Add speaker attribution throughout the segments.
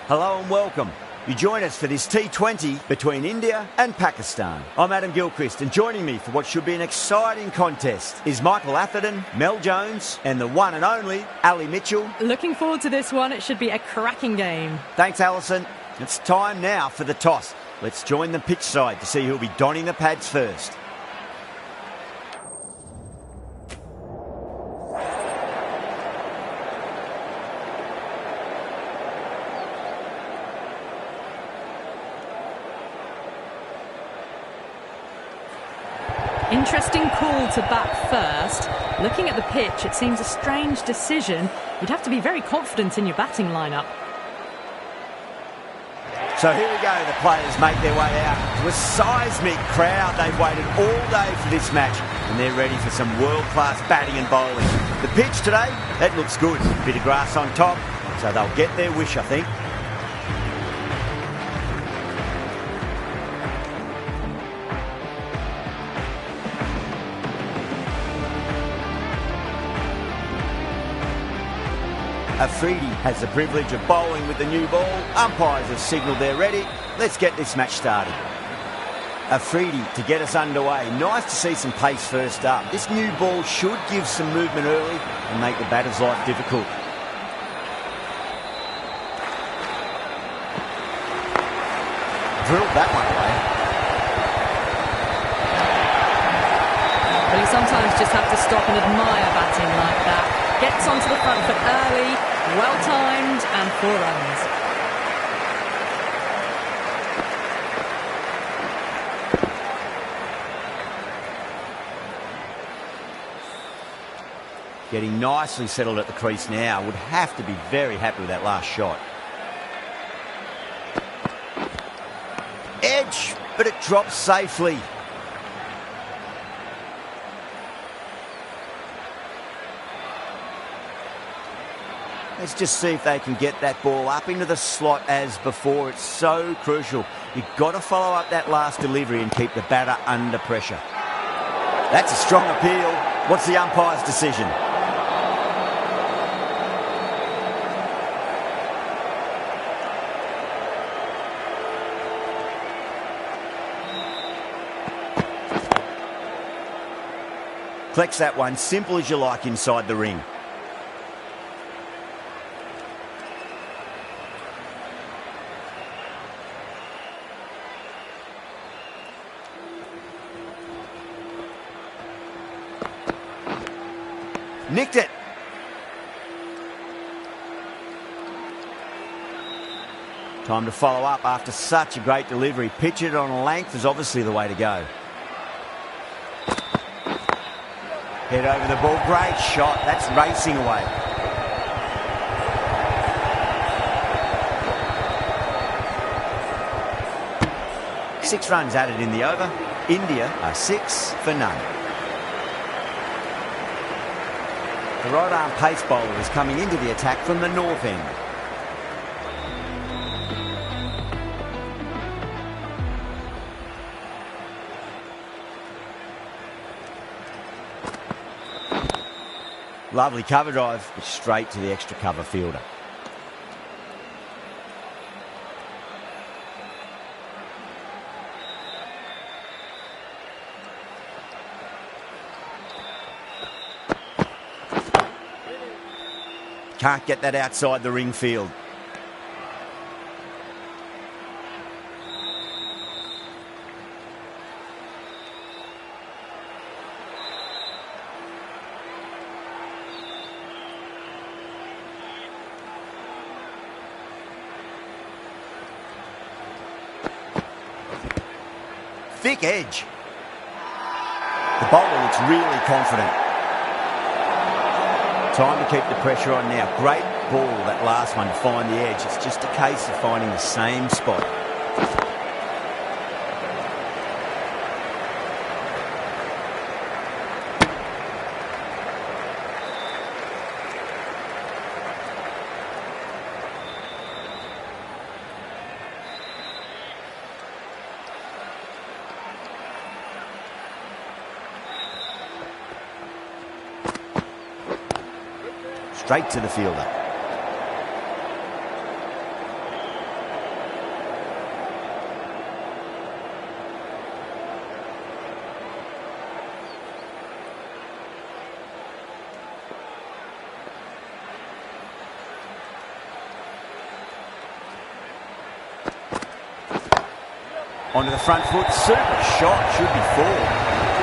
Speaker 1: Hello and welcome. You join us for this T20 between India and Pakistan. I'm Adam Gilchrist, and joining me for what should be an exciting contest is Michael Atherton, Mel Jones and the one and only Ali Mitchell.
Speaker 2: Looking forward to this one. It should be a cracking game.
Speaker 1: Thanks, Alison. It's time now for the toss. Let's join the pitch side to see who'll be donning the pads first.
Speaker 2: Interesting call to bat first. Looking at the pitch, it seems a strange decision. You'd have to be very confident in your batting lineup.
Speaker 1: So here we go, the players make their way out to a seismic crowd. They've waited all day for this match and they're ready for some world-class batting and bowling. The pitch today, that looks good. Bit of grass on top, so they'll get their wish, I think. Afridi has the privilege of bowling with the new ball. Umpires have signalled they're ready. Let's get this match started. Afridi to get us underway. Nice to see some pace first up. This new ball should give some movement early and make the batter's life difficult. Drilled that one away.
Speaker 2: Well, you sometimes just have to stop and admire batting like that. Gets onto the front foot early, well-timed, and 4 runs.
Speaker 1: Getting nicely settled at the crease now. Would have to be very happy with that last shot. Edge, but it drops safely. Let's just see if they can get that ball up into the slot as before. It's so crucial. You've got to follow up that last delivery and keep the batter under pressure. That's a strong appeal. What's the umpire's decision? Collects that one, simple as you like, inside the ring. Nicked it. Time to follow up after such a great delivery. Pitch it on length is obviously the way to go. Head over the ball. Great shot. That's racing away. Six runs added in the over. India are 6 for none. The right-arm pace bowler is coming into the attack from the north end. Lovely cover drive, but straight to the extra cover fielder. Can't get that outside the ring field. Thick edge. The bowler looks really confident. Time to keep the pressure on now. Great ball, that last one, to find the edge. It's just a case of finding the same spot. Straight to the fielder. Onto the front foot, super shot, should be four.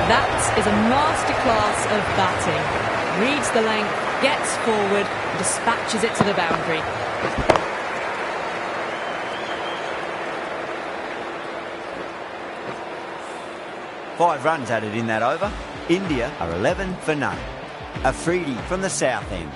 Speaker 2: That is a masterclass of batting. Reads the length, gets forward, dispatches it to the boundary.
Speaker 1: Five runs added in that over. India are 11 for none. Afridi from the south end.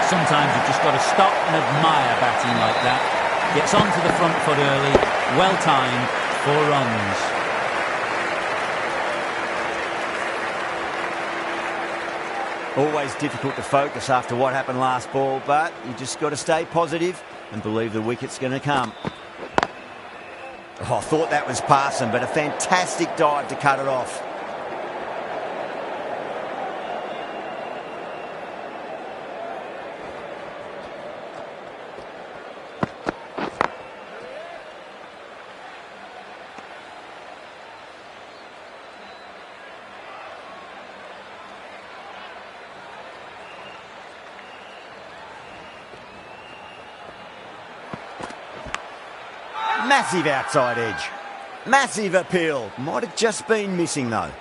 Speaker 3: Sometimes you've just got to stop and admire batting like that. Gets onto the front foot early, well timed, 4 runs.
Speaker 1: Always difficult to focus after what happened last ball, but you just got to stay positive and believe the wicket's going to come. Oh, I thought that was passing, but a fantastic dive to cut it off. Massive outside edge. Massive appeal. Might have just been missing though.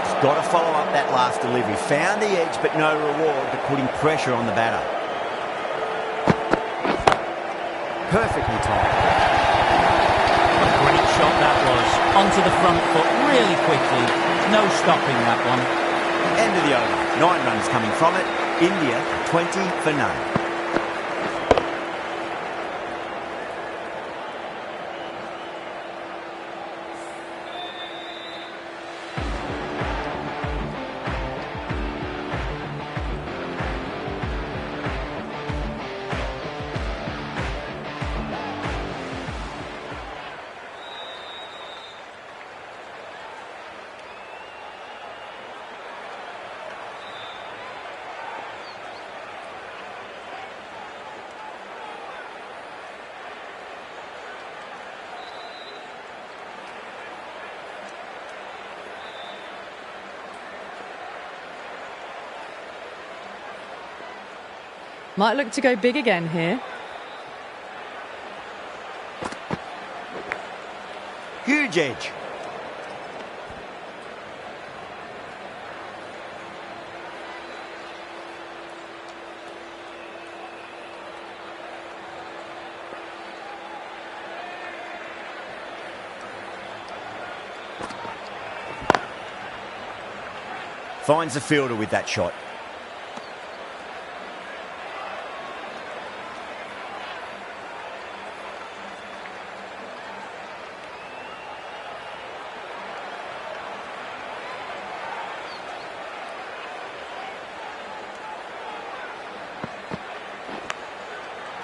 Speaker 1: Just got to follow up that last delivery. Found the edge but no reward, but putting pressure on the batter. Perfectly timed.
Speaker 3: What a great shot that was. Onto the front foot really quickly. No stopping that one.
Speaker 1: End of the over. 9 runs coming from it. India 20 for none.
Speaker 2: Might look to go big again here.
Speaker 1: Huge edge. Finds the fielder with that shot.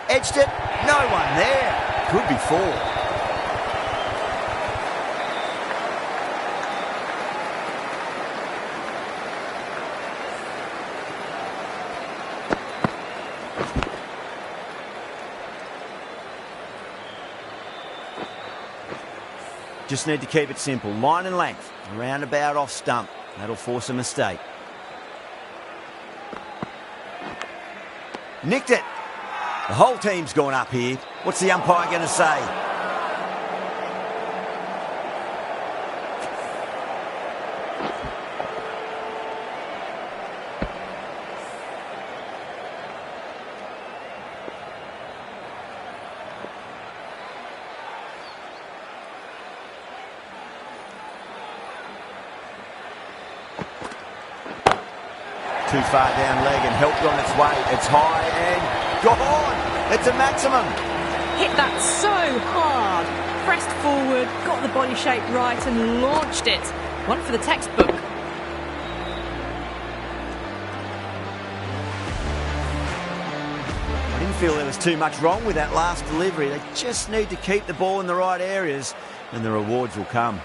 Speaker 1: Edged it, no one there. Could be 4. Just need to keep it simple. Line and length, roundabout off stump. That'll force a mistake. Nicked it. The whole team's gone up here. What's the umpire going to say? Too far down leg and helped on its way. It's high and gone. It's a maximum.
Speaker 2: Hit that so hard. Pressed forward, got the body shape right and launched it. One for the textbook.
Speaker 1: I didn't feel there was too much wrong with that last delivery. They just need to keep the ball in the right areas and the rewards will come.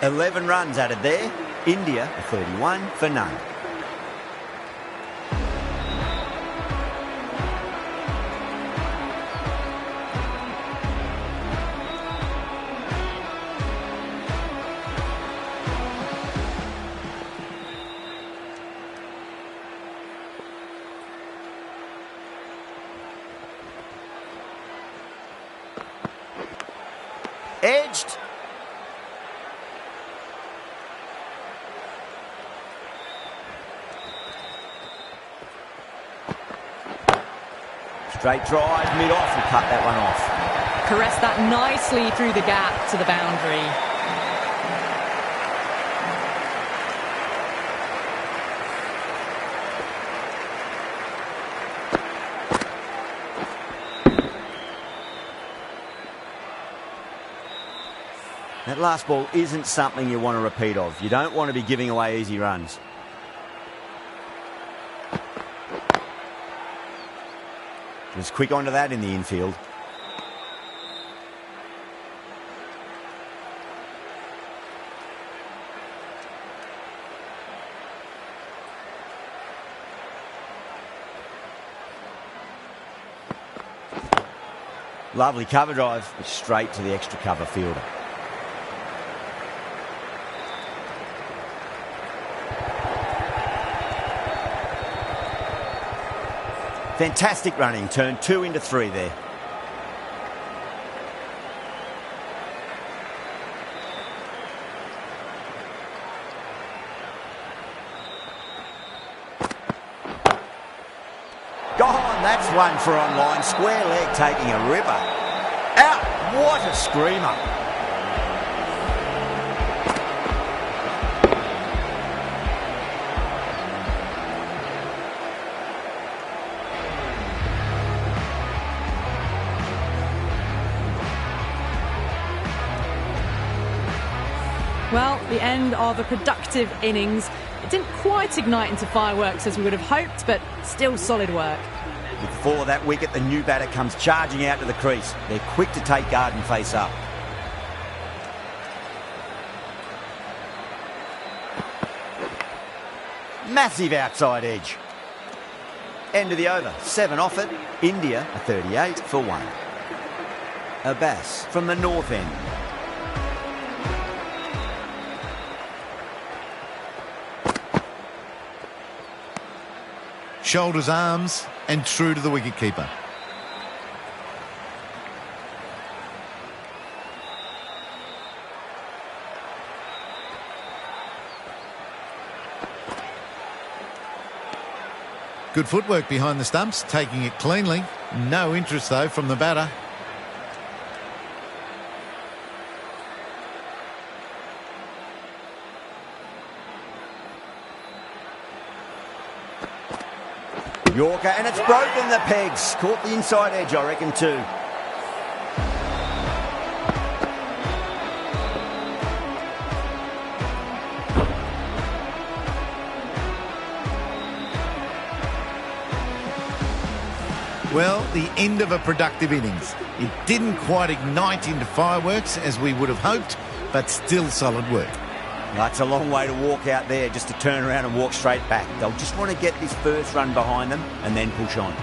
Speaker 1: 11 runs added there. India, a 31 for none. Edged. Straight drive, mid-off, and cut that one off.
Speaker 2: Caressed that nicely through the gap to the boundary.
Speaker 1: That last ball isn't something you want to repeat of. You don't want to be giving away easy runs. Was quick onto that in the infield. Lovely cover drive, straight to the extra cover fielder. Fantastic running, turned 2 into 3 there. Gone, that's one for online. Square leg taking a ripper. Out, what a screamer.
Speaker 2: Well, the end of a productive innings. It didn't quite ignite into fireworks as we would have hoped, but still solid work.
Speaker 1: Before that wicket, the new batter comes charging out to the crease. They're quick to take guard and face up. Massive outside edge. End of the over. 7 off it. India, a 38 for 1. Abbas from the north end.
Speaker 4: Shoulders, arms, and true to the wicketkeeper. Good footwork behind the stumps, taking it cleanly. No interest, though, from the batter.
Speaker 1: Yorker, and it's broken the pegs. Caught the inside edge, I reckon, too.
Speaker 4: Well, the end of a productive innings. It didn't quite ignite into fireworks as we would have hoped, but still solid work.
Speaker 1: That's a long way to walk out there just to turn around and walk straight back. They'll just want to get this first run behind them and then push on.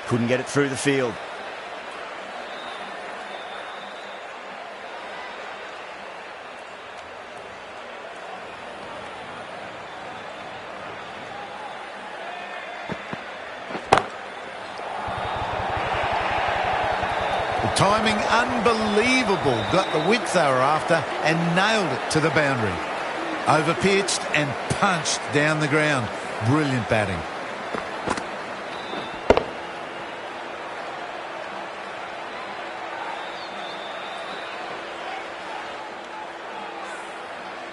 Speaker 1: Couldn't get it through the field.
Speaker 4: The timing unbelievable. Got the width they were after and nailed it to the boundary. Overpitched and punched down the ground. Brilliant batting.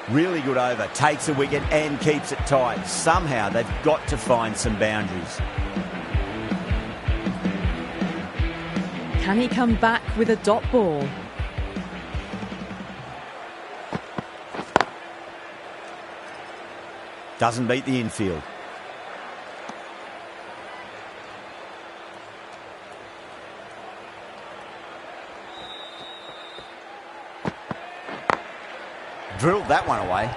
Speaker 1: Really good over. Takes a wicket and keeps it tight. Somehow they've got to find some boundaries.
Speaker 2: Can he come back with a dot ball?
Speaker 1: Doesn't beat the infield. Drilled that one away.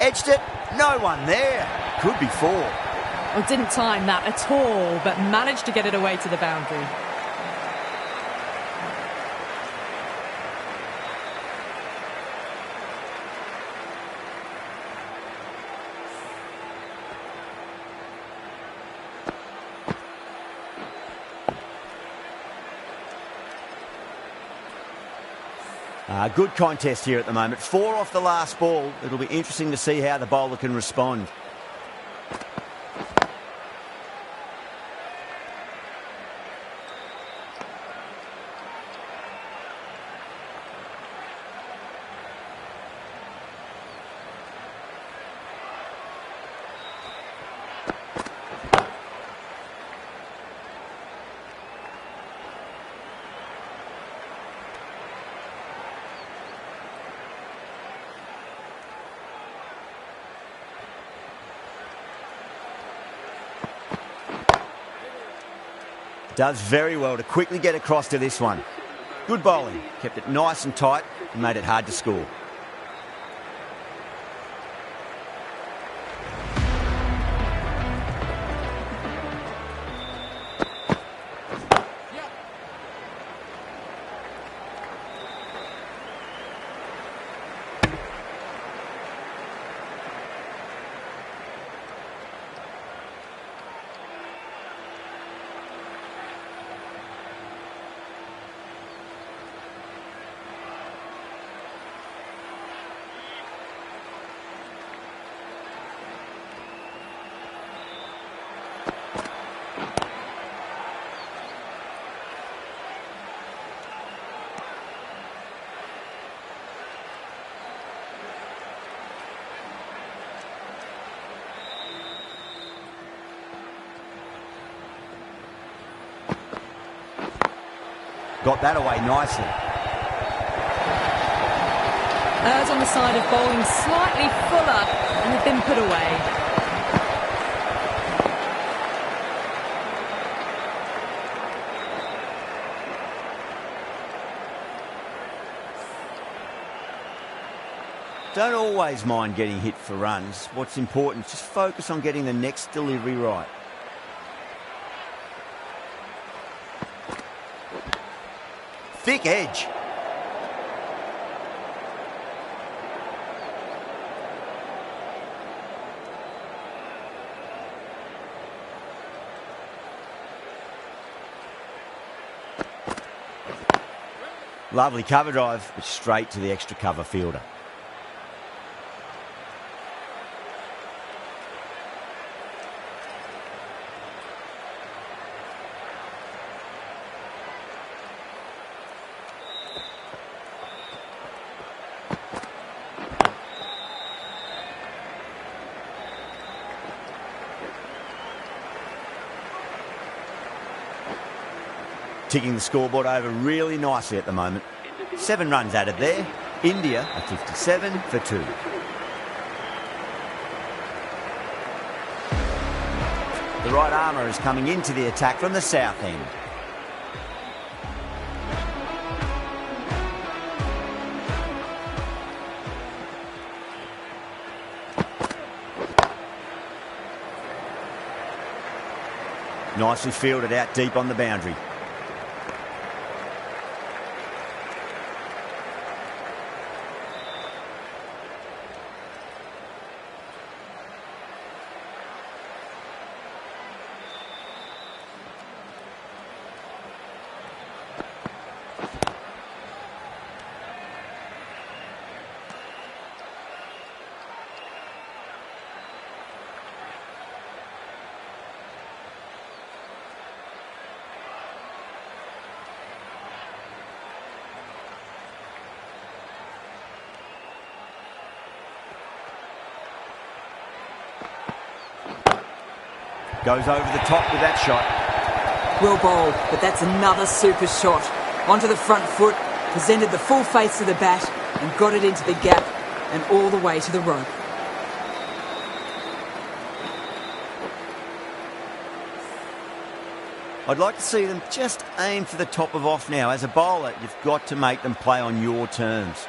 Speaker 1: Edged it. No one there. Could be four.
Speaker 2: Well, didn't time that at all, but managed to get it away to the boundary.
Speaker 1: Good contest here at the moment. 4 off the last ball. It'll be interesting to see how the bowler can respond. Does very well to quickly get across to this one. Good bowling. Kept it nice and tight and made it hard to score. Got that away nicely.
Speaker 2: Errs on the side of bowling slightly fuller and had been put away.
Speaker 1: Don't always mind getting hit for runs. What's important is just focus on getting the next delivery right. Thick edge. Lovely cover drive, but straight to the extra cover fielder. Ticking the scoreboard over really nicely at the moment. 7 runs added there. India are 57 for 2. The right armour is coming into the attack from the south end. Nicely fielded out deep on the boundary. Goes over the top with that shot.
Speaker 5: Well bowled, but that's another super shot. Onto the front foot, presented the full face of the bat and got it into the gap and all the way to the rope.
Speaker 1: I'd like to see them just aim for the top of off now. As a bowler, you've got to make them play on your terms.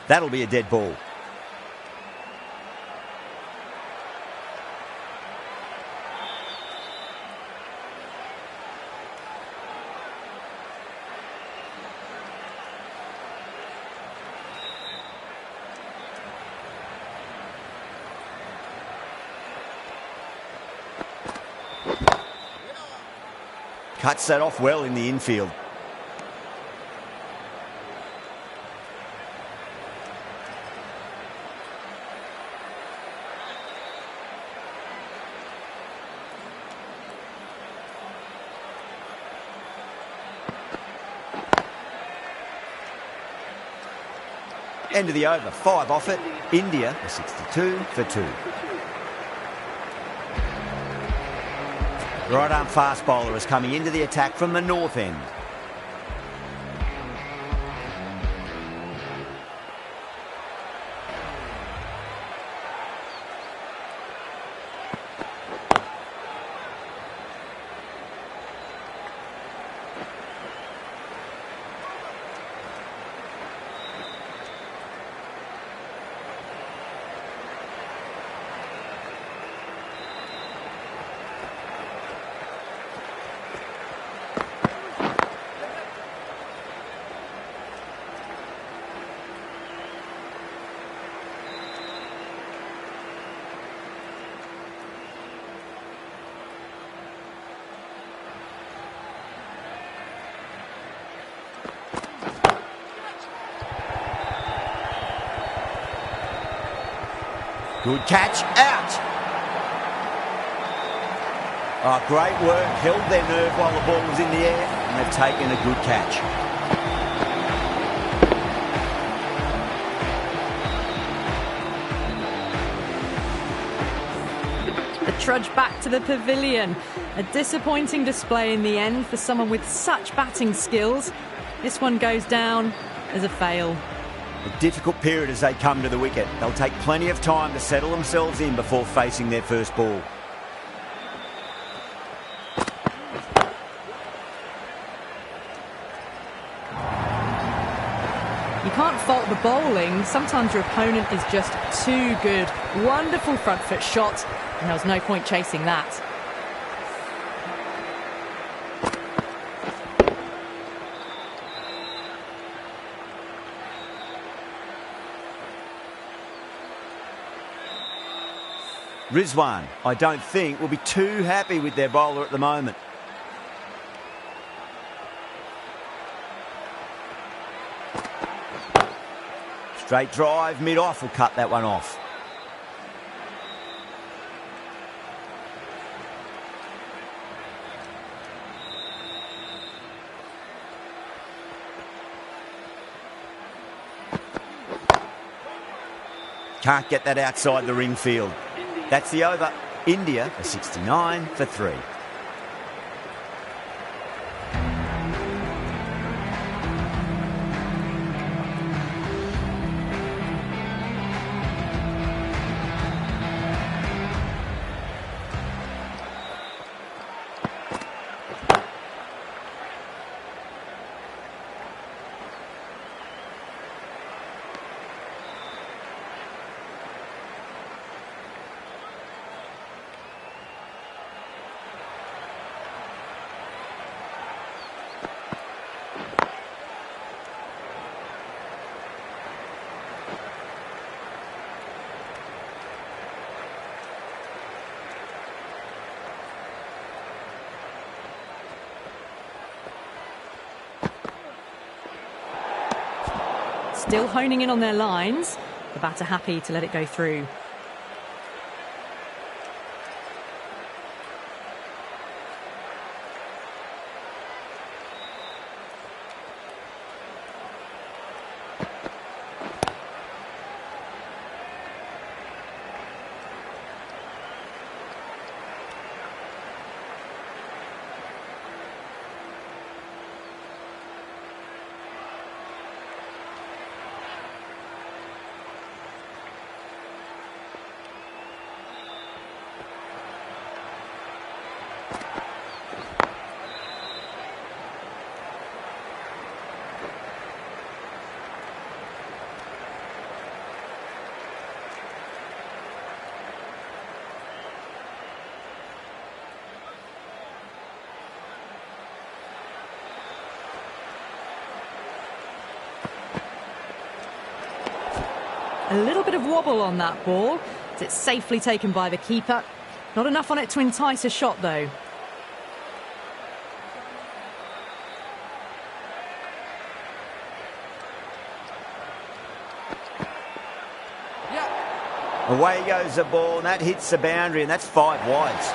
Speaker 1: That'll be a dead ball. Cuts that off well in the infield. End of the over, 5 off it. India, a 62 for 2. Right arm fast bowler is coming into the attack from the north end. Good catch, out. Oh, great work, held their nerve while the ball was in the air, and they've taken a good catch.
Speaker 2: The trudge back to the pavilion. A disappointing display in the end for someone with such batting skills. This one goes down as a fail.
Speaker 1: A difficult period as they come to the wicket. They'll take plenty of time to settle themselves in before facing their first ball.
Speaker 2: You can't fault the bowling. Sometimes your opponent is just too good. Wonderful front foot shot, and there was no point chasing that.
Speaker 1: Rizwan, I don't think, will be too happy with their bowler at the moment. Straight drive, mid-off will cut that one off. Can't get that outside the ring field. That's the over. India, a 69 for 3.
Speaker 2: still honing in on their lines. The batter happy to let it go through. A little bit of wobble on that ball. It's safely taken by the keeper. Not enough on it to entice a shot, though.
Speaker 1: Away goes the ball, and that hits the boundary, and that's 5 wides.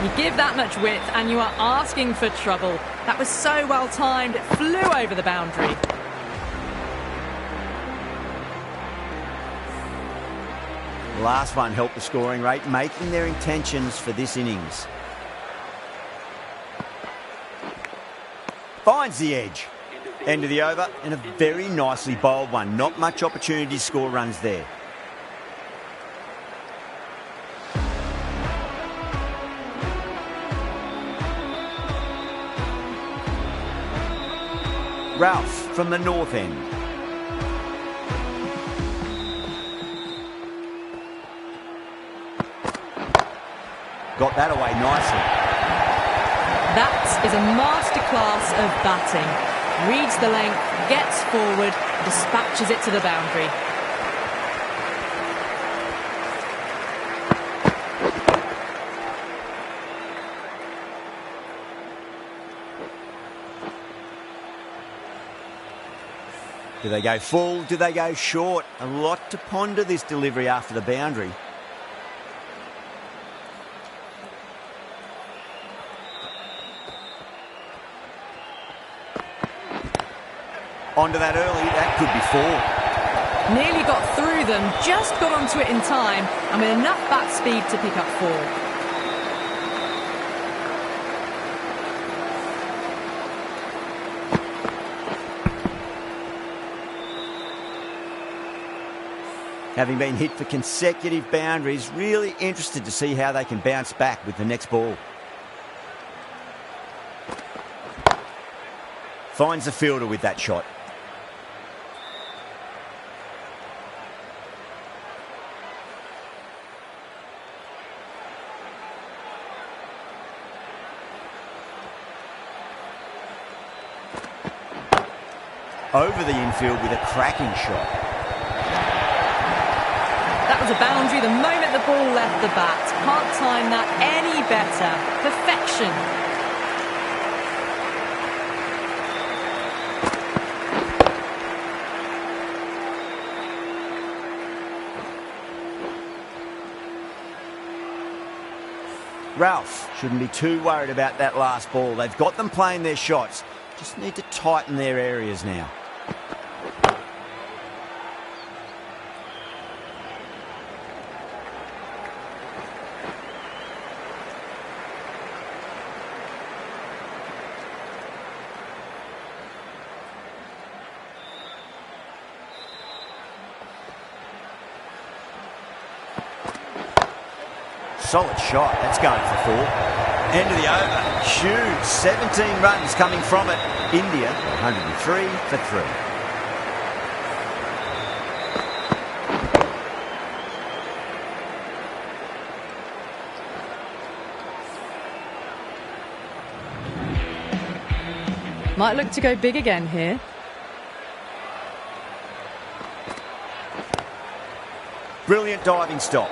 Speaker 2: You give that much width and you are asking for trouble. That was so well timed, it flew over the boundary.
Speaker 1: Last one helped the scoring rate, making their intentions for this innings. Finds the edge. End of the over, and a very nicely bowled one. Not much opportunity to score runs there. Ralph from the north end. Got that away nicely.
Speaker 2: That is a masterclass of batting. Reads the length, gets forward, dispatches it to the boundary.
Speaker 1: Do they go full? Do they go short? A lot to ponder this delivery after the boundary. Onto that early, that could be 4.
Speaker 2: Nearly got through them, just got onto it in time, and with enough bat speed to pick up 4.
Speaker 1: Having been hit for consecutive boundaries, really interested to see how they can bounce back with the next ball. Finds the fielder with that shot. Over the infield with a cracking shot.
Speaker 2: That was a boundary the moment the ball left the bat. Can't time that any better. Perfection.
Speaker 1: Ralph shouldn't be too worried about that last ball. They've got them playing their shots. Just need to tighten their areas now. Solid shot. That's going for 4. End of the over. Huge. 17 runs coming from it. India, 103 for 3.
Speaker 2: Might look to go big again here.
Speaker 1: Brilliant diving stop.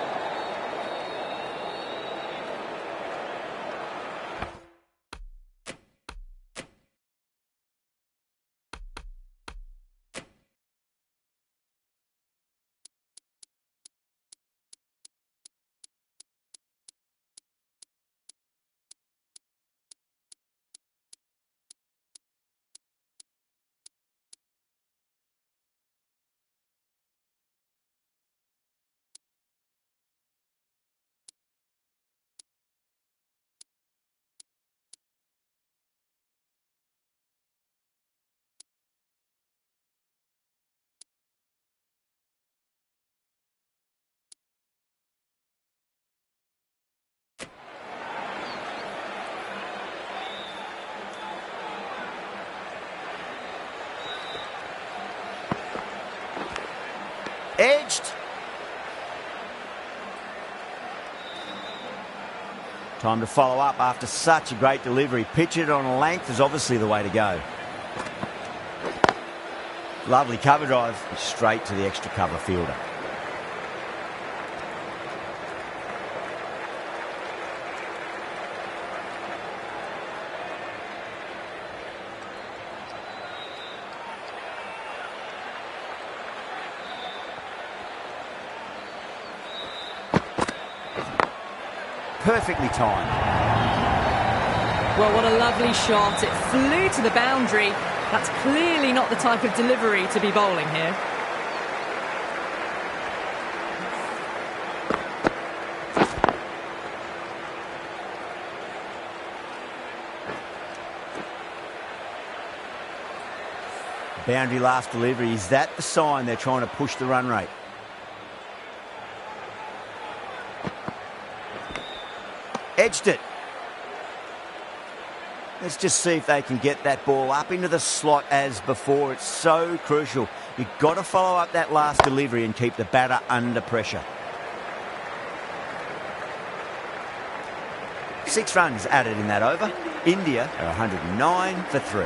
Speaker 1: Edged. Time to follow up after such a great delivery. Pitch it on a length is obviously the way to go. Lovely cover drive, straight to the extra cover fielder. Perfectly timed.
Speaker 2: Well, what a lovely shot. It flew to the boundary. That's clearly not the type of delivery to be bowling here.
Speaker 1: Boundary last delivery. Is that the sign they're trying to push the run rate? Edged it. Let's just see if they can get that ball up into the slot as before. It's so crucial. You've got to follow up that last delivery and keep the batter under pressure. 6 runs added in that over. India are 109 for 3.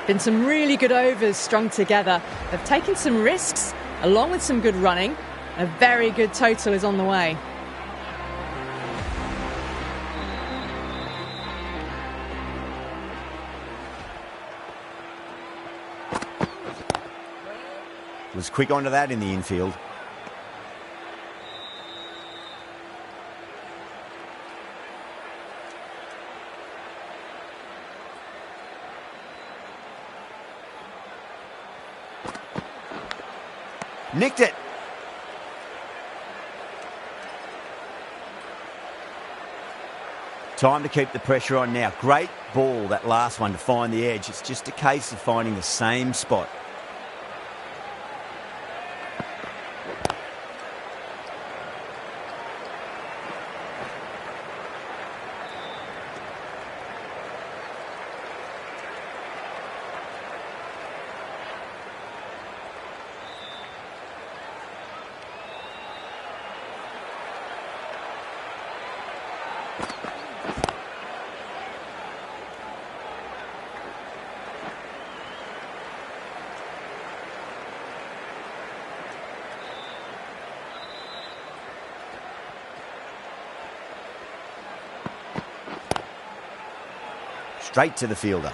Speaker 2: Been some really good overs strung together. They've taken some risks along with some good running. A very good total is on the way.
Speaker 1: Was quick onto that in the infield. Nicked it. Time to keep the pressure on now. Great ball, that last one, to find the edge. It's just a case of finding the same spot. Straight to the fielder.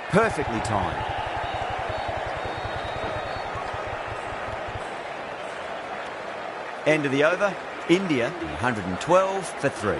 Speaker 1: Perfectly timed. End of the over. India 112 for 3.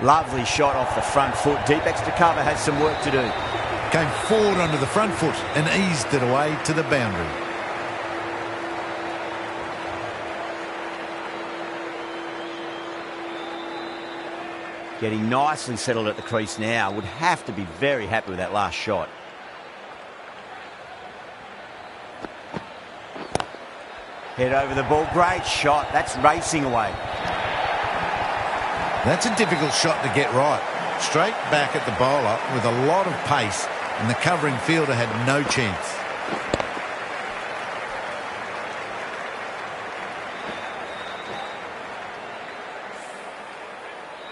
Speaker 1: Lovely shot off the front foot. Deep extra cover has some work to do.
Speaker 4: Came forward onto the front foot and eased it away to the boundary.
Speaker 1: Getting nicely settled at the crease now. Would have to be very happy with that last shot. Head over the ball. Great shot. That's racing away.
Speaker 4: That's a difficult shot to get right. Straight back at the bowler with a lot of pace, and the covering fielder had no chance.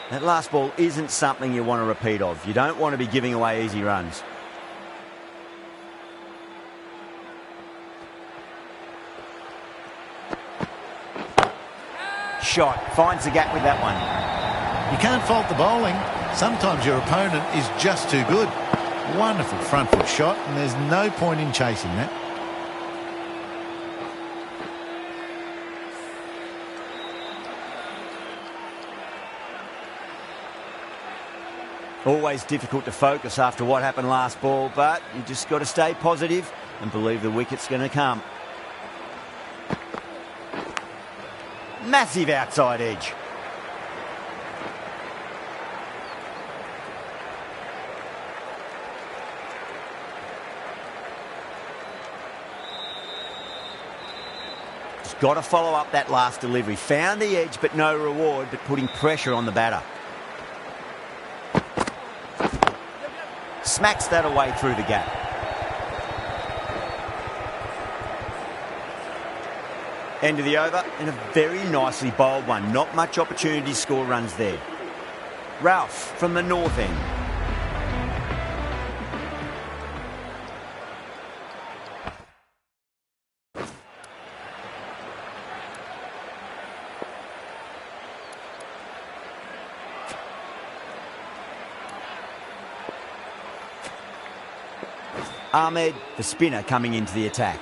Speaker 1: That last ball isn't something you want to repeat of. You don't want to be giving away easy runs. Shot. Finds the gap with that one.
Speaker 4: You can't fault the bowling. Sometimes your opponent is just too good. Wonderful front foot shot, and there's no point in chasing that.
Speaker 1: Always difficult to focus after what happened last ball, but you just got to stay positive and believe the wicket's going to come. Massive outside edge. Just got to follow up that last delivery. Found the edge, but no reward, but putting pressure on the batter. Smacks that away through the gap. End of the over, and a very nicely bowled one. Not much opportunity to score runs there. Ralph from the north end. Ahmed, the spinner, coming into the attack.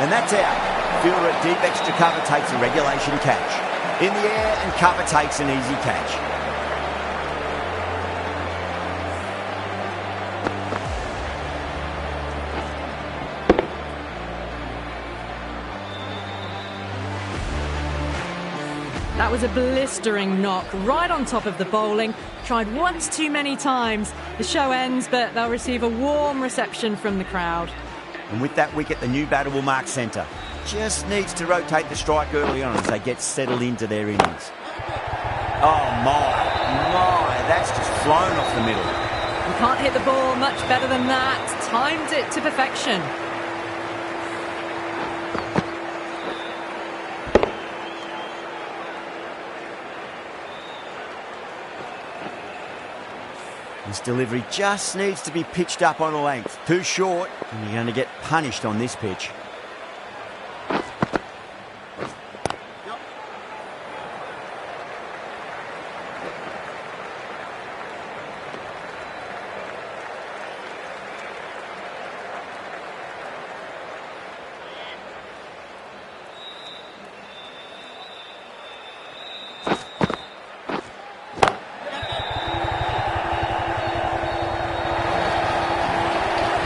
Speaker 1: And that's out. Fielder at deep extra cover takes a regulation catch. In the air, and cover takes an easy catch.
Speaker 2: That was a blistering knock right on top of the bowling. Tried once too many times. The show ends, but they'll receive a warm reception from the crowd.
Speaker 1: And with that wicket, the new batter will mark centre. Just needs to rotate the strike early on as they get settled into their innings. Oh my, that's just flown off the middle.
Speaker 2: You can't hit the ball much better than that. Timed it to perfection.
Speaker 1: This delivery just needs to be pitched up on a length. Too short, and you're going to get punished on this pitch.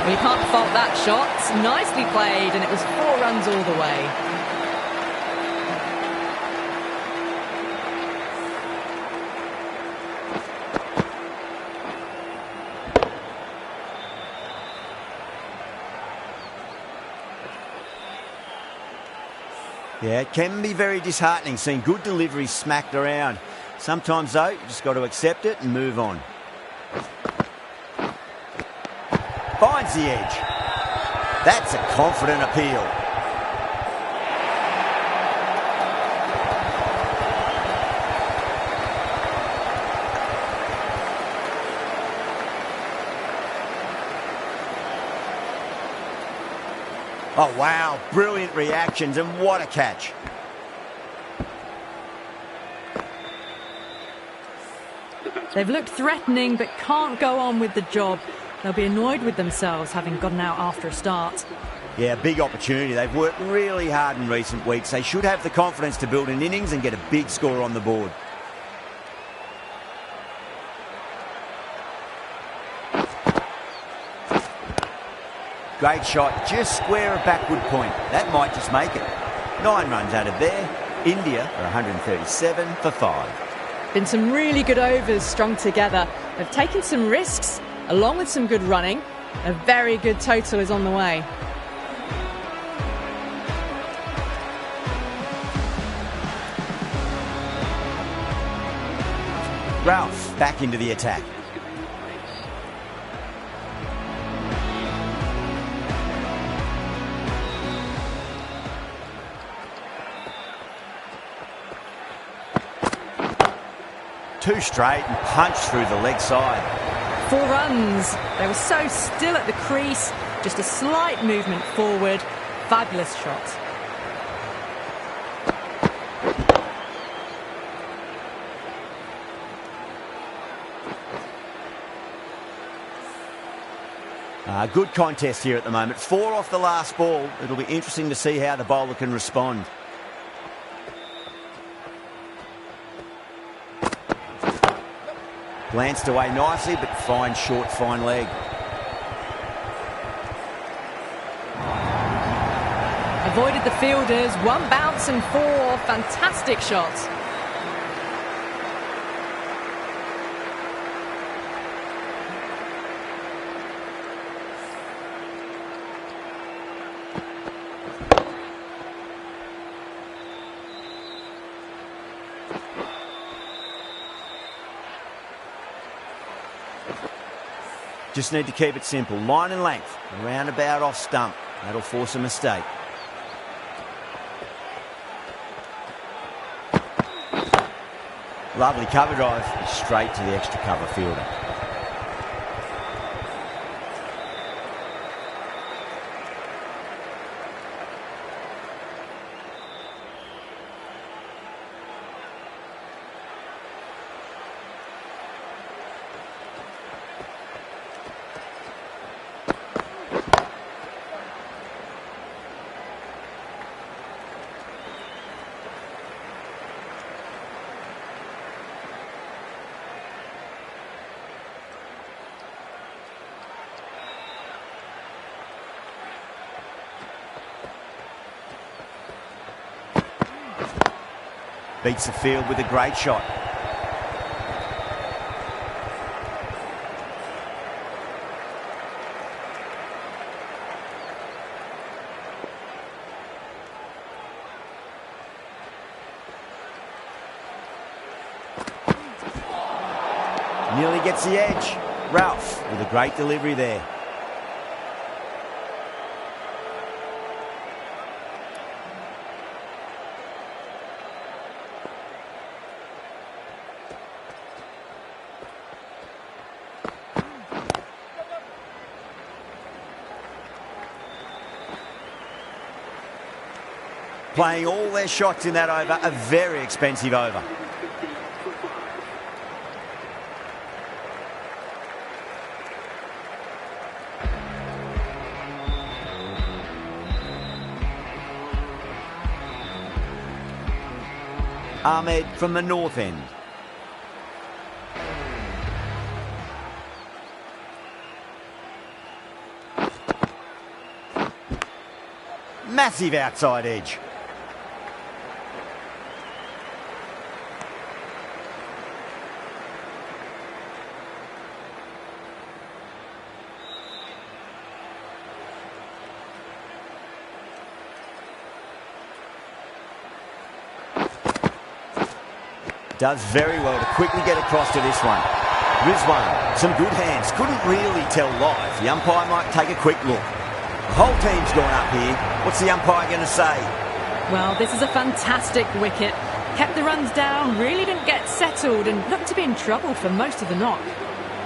Speaker 2: Well, you can't fault that shot. Nicely played, and it was 4 runs all the way.
Speaker 1: Yeah, it can be very disheartening seeing good deliveries smacked around. Sometimes, though, you just got to accept it and move on. Finds the edge. That's a confident appeal. Oh, wow. Brilliant reactions, and what a catch.
Speaker 2: They've looked threatening but can't go on with the job. They'll be annoyed with themselves having gotten out after a start.
Speaker 1: Yeah, big opportunity. They've worked really hard in recent weeks. They should have the confidence to build an innings and get a big score on the board. Great shot, just square a backward point. That might just make it. 9 runs out of there. India are 137 for 5.
Speaker 2: Been some really good overs strung together. They've taken some risks, along with some good running. A very good total is on the way.
Speaker 1: Ralph back into the attack. Two straight and punched through the leg side.
Speaker 2: 4 runs. They were so still at the crease. Just a slight movement forward. Fabulous shot.
Speaker 1: Good contest here at the moment. 4 off the last ball. It'll be interesting to see how the bowler can respond. Glanced away nicely, but fine short, fine leg.
Speaker 2: Avoided the fielders. 1 bounce and 4. Fantastic shots.
Speaker 1: Just need to keep it simple. Line and length. Roundabout off stump. That'll force a mistake. Lovely cover drive. Straight to the extra cover fielder. Beats the field with a great shot. Nearly gets the edge. Ralph with a great delivery there. Playing all their shots in that over, a very expensive over. Ahmed from the north end. Massive outside edge. Does very well to quickly get across to this one. Rizwan, some good hands. Couldn't really tell live. The umpire might take a quick look. The whole team's gone up here. What's the umpire going to say?
Speaker 2: Well, this is a fantastic wicket. Kept the runs down, really didn't get settled and looked to be in trouble for most of the knock.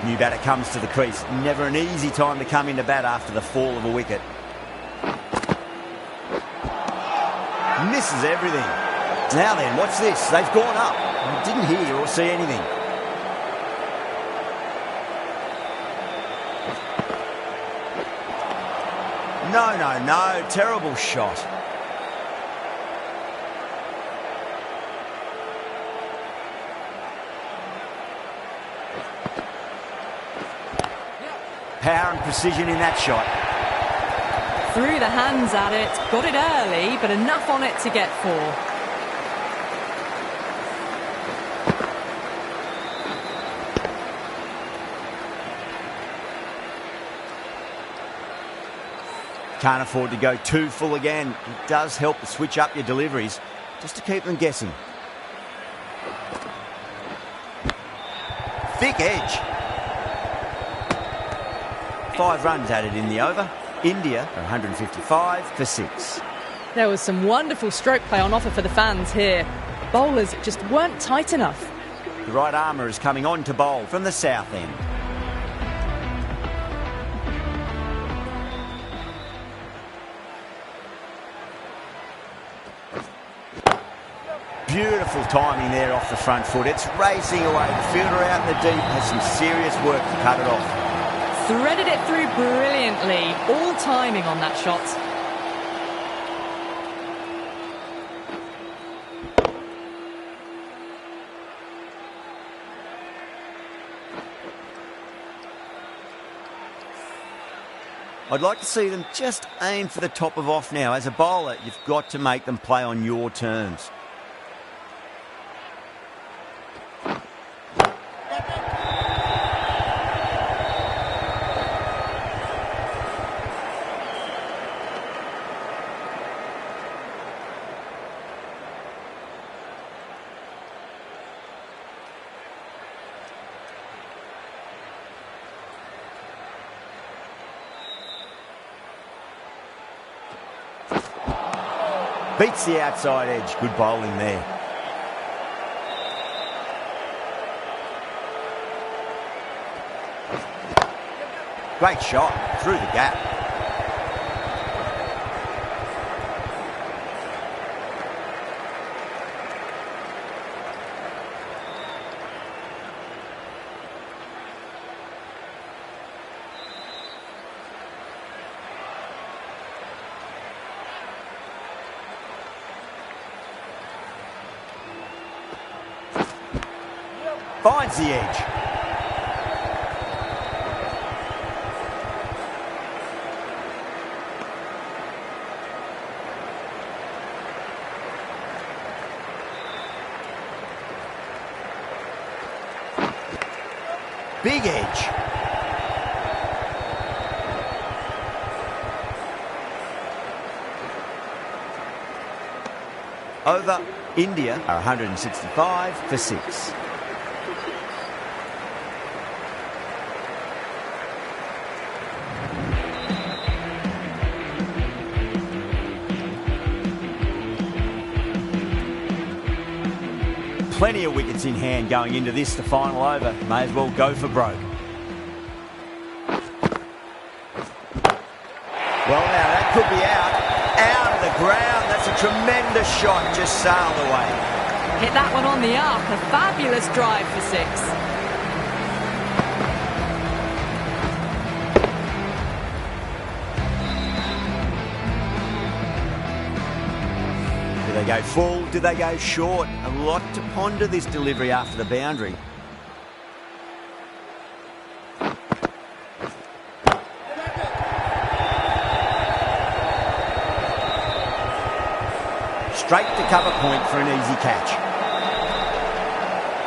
Speaker 1: New batter comes to the crease. Never an easy time to come into bat after the fall of a wicket. Misses everything. Now then, what's this? They've gone up. I didn't hear or see anything. No. Terrible shot. Power and precision in that shot.
Speaker 2: Threw the hands at it, got it early, but enough on it to get 4.
Speaker 1: Can't afford to go too full again. It does help to switch up your deliveries, just to keep them guessing. Thick edge. 5 runs added in the over. India are 155 for 6.
Speaker 2: There was some wonderful stroke play on offer for the fans here. Bowlers just weren't tight enough.
Speaker 1: The right armour is coming on to bowl from the south end. Beautiful timing there off the front foot. It's racing away. The fielder out in the deep has some serious work to cut it off.
Speaker 2: Threaded it through brilliantly. All timing on that shot.
Speaker 1: I'd like to see them just aim for the top of off now. As a bowler, you've got to make them play on your terms. Beats the outside edge. Good bowling there. Great shot through the gap. Finds the edge. Big edge. Over. India are 165 for 6. Plenty of wickets in hand going into this, the final over. May as well go for broke. Well, now that could be out of the ground. That's a tremendous shot, just sailed away.
Speaker 2: Hit that one on the arc. A fabulous drive for 6.
Speaker 1: Did they go full? Did they go short? A lot to ponder this delivery after the boundary. Straight to cover point for an easy catch.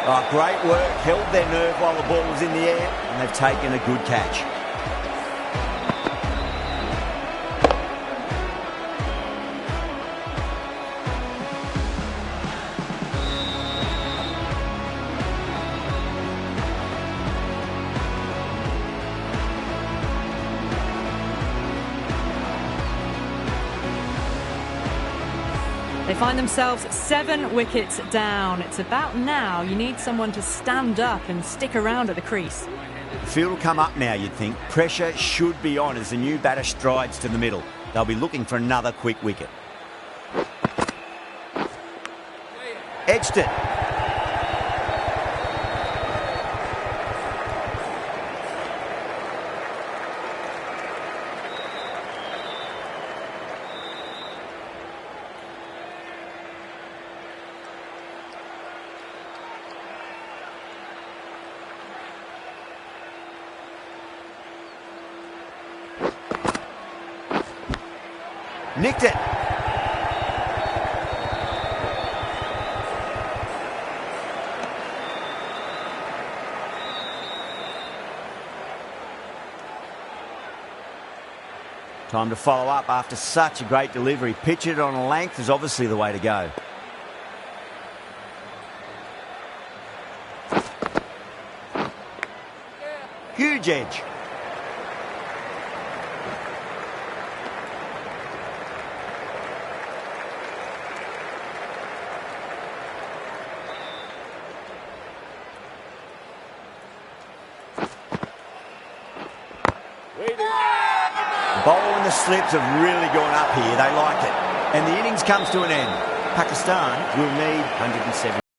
Speaker 1: Oh, great work. Held their nerve while the ball was in the air, and they've taken a good catch.
Speaker 2: They find themselves 7 wickets down. It's about now you need someone to stand up and stick around at the crease.
Speaker 1: The field will come up now, you'd think. Pressure should be on as the new batter strides to the middle. They'll be looking for another quick wicket. Edged it. Nicked it. Time to follow up after such a great delivery. Pitch it on a length is obviously the way to go. Huge edge. The bowl and the slips have really gone up here. They like it. And the innings comes to an end. Pakistan will need 170.